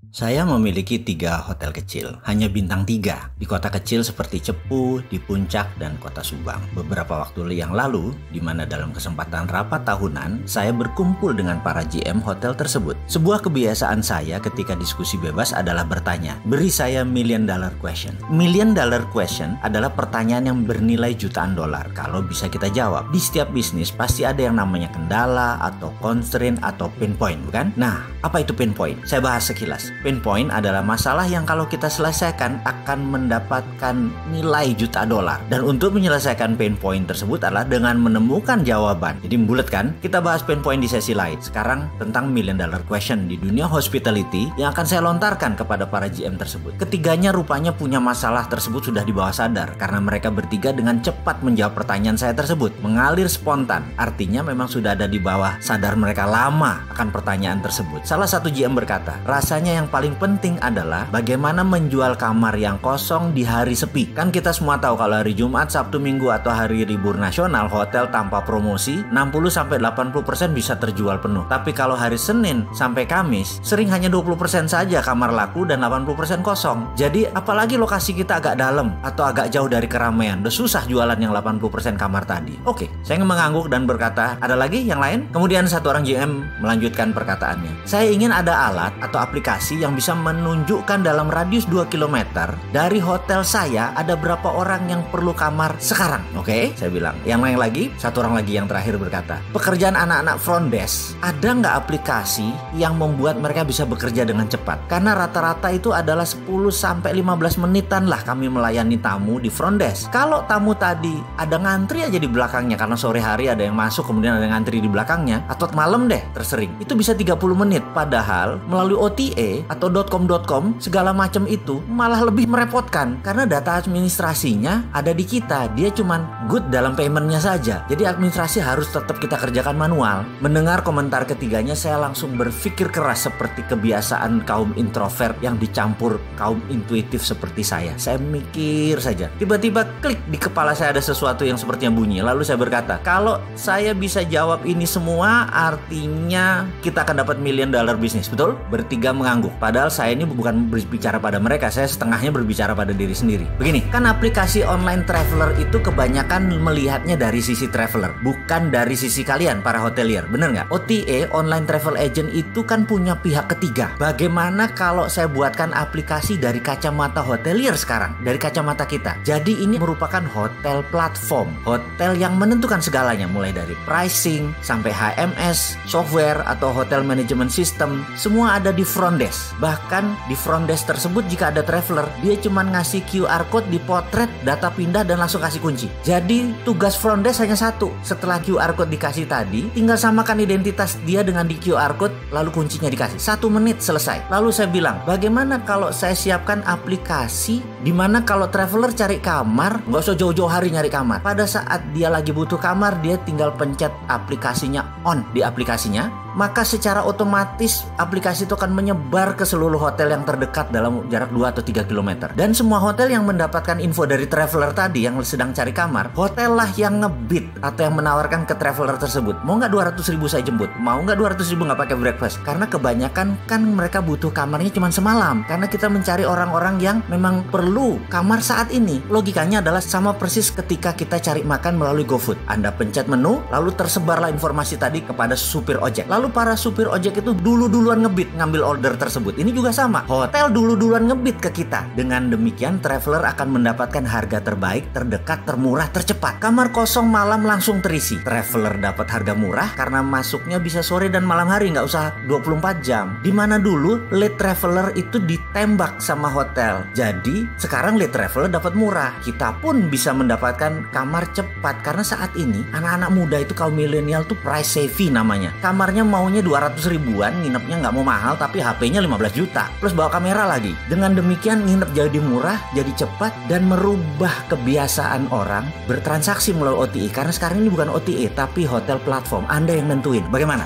Saya memiliki 3 hotel kecil, hanya bintang 3, di kota kecil seperti Cepu, di Puncak, dan kota Subang. Beberapa waktu yang lalu, di mana dalam kesempatan rapat tahunan, saya berkumpul dengan para GM hotel tersebut. Sebuah kebiasaan saya ketika diskusi bebas adalah bertanya, beri saya $1 million question. $1 million question adalah pertanyaan yang bernilai jutaan dolar. Kalau bisa kita jawab, di setiap bisnis pasti ada yang namanya kendala, atau constraint, atau pain point, bukan? Nah, apa itu pain point? Saya bahas sekilas. Pain point adalah masalah yang kalau kita selesaikan akan mendapatkan nilai juta dolar. Dan untuk menyelesaikan pain point tersebut adalah dengan menemukan jawaban. Jadi bulat kan? Kita bahas pain point di sesi lain. Sekarang tentang $1 million question di dunia hospitality yang akan saya lontarkan kepada para GM tersebut. Ketiganya rupanya punya masalah tersebut sudah di bawah sadar karena mereka bertiga dengan cepat menjawab pertanyaan saya tersebut. Mengalir spontan. Artinya memang sudah ada di bawah sadar mereka lama akan pertanyaan tersebut. Salah satu GM berkata, rasanya yang paling penting adalah bagaimana menjual kamar yang kosong di hari sepi. Kan kita semua tahu kalau hari Jumat, Sabtu, Minggu atau hari libur nasional, hotel tanpa promosi 60-80% bisa terjual penuh. Tapi kalau hari Senin sampai Kamis, sering hanya 20% saja kamar laku dan 80% kosong. Jadi apalagi lokasi kita agak dalam atau agak jauh dari keramaian, udah susah jualan yang 80% kamar tadi. Oke, saya mengangguk dan berkata, ada lagi yang lain? Kemudian satu orang GM melanjutkan perkataannya. Saya ingin ada alat atau aplikasi yang bisa menunjukkan dalam radius 2 km dari hotel saya ada berapa orang yang perlu kamar sekarang. Oke, saya bilang. Yang lain lagi, satu orang lagi yang terakhir berkata, pekerjaan anak-anak front desk, ada nggak aplikasi yang membuat mereka bisa bekerja dengan cepat? Karena rata-rata itu adalah 10-15 menitan lah kami melayani tamu di front desk. Kalau tamu tadi ada ngantri aja di belakangnya karena sore hari ada yang masuk kemudian ada yang ngantri di belakangnya, atau malam deh tersering, itu bisa 30 menit. Padahal melalui OTA atau .com segala macam itu malah lebih merepotkan karena data administrasinya ada di kita. Dia cuman good dalam paymentnya saja. Jadi administrasi harus tetap kita kerjakan manual. Mendengar komentar ketiganya, saya langsung berpikir keras seperti kebiasaan kaum introvert yang dicampur kaum intuitif seperti saya. Saya mikir saja. Tiba-tiba klik di kepala saya ada sesuatu yang sepertinya bunyi. Lalu saya berkata, kalau saya bisa jawab ini semua artinya kita akan dapat $1 million bisnis. Betul? Bertiga mengangguk. Padahal saya ini bukan berbicara pada mereka, saya setengahnya berbicara pada diri sendiri. Begini, kan aplikasi online traveler itu kebanyakan melihatnya dari sisi traveler, bukan dari sisi kalian para hotelier. Bener nggak? OTA, online travel agent itu kan punya pihak ketiga. Bagaimana kalau saya buatkan aplikasi dari kacamata hotelier sekarang, dari kacamata kita? Jadi ini merupakan hotel platform, hotel yang menentukan segalanya, mulai dari pricing sampai HMS, software atau hotel management system, semua ada di front desk. Bahkan di front desk tersebut jika ada traveler, dia cuma ngasih QR code, dipotret, data pindah dan langsung kasih kunci. Jadi tugas front desk hanya satu. Setelah QR code dikasih tadi, tinggal samakan identitas dia dengan di QR code, lalu kuncinya dikasih. 1 menit selesai. Lalu saya bilang, bagaimana kalau saya siapkan aplikasi di mana kalau traveler cari kamar, nggak usah jauh-jauh hari nyari kamar. Pada saat dia lagi butuh kamar, dia tinggal pencet aplikasinya on di aplikasinya, maka secara otomatis aplikasi itu akan menyebar ke seluruh hotel yang terdekat dalam jarak 2 atau 3 km. Dan semua hotel yang mendapatkan info dari traveler tadi yang sedang cari kamar, hotel lah yang ngebid atau yang menawarkan ke traveler tersebut. Mau nggak 200.000 saya jemput? Mau nggak 200.000 nggak pakai breakfast? Karena kebanyakan kan mereka butuh kamarnya cuma semalam. Karena kita mencari orang-orang yang memang perlu kamar saat ini. Logikanya adalah sama persis ketika kita cari makan melalui GoFood. Anda pencet menu, lalu tersebarlah informasi tadi kepada supir ojek. Lalu para supir ojek itu duluan ngebid ngambil order tersebut. Ini juga sama. Hotel duluan ngebid ke kita. Dengan demikian traveler akan mendapatkan harga terbaik, terdekat, termurah, tercepat. Kamar kosong malam langsung terisi. Traveler dapat harga murah karena masuknya bisa sore dan malam hari, nggak usah 24 jam. Dimana dulu late traveler itu ditembak sama hotel. Jadi sekarang late traveler dapat murah. Kita pun bisa mendapatkan kamar cepat karena saat ini anak-anak muda itu kaum milenial tuh price savvy namanya. Kamarnya maunya 200 ribuan, nginepnya nggak mau mahal tapi HP-nya 15 juta plus bawa kamera lagi. Dengan demikian nginep jadi murah, jadi cepat, dan merubah kebiasaan orang bertransaksi melalui OTA. Karena sekarang ini bukan OTA tapi hotel platform. Anda yang nentuin. Bagaimana?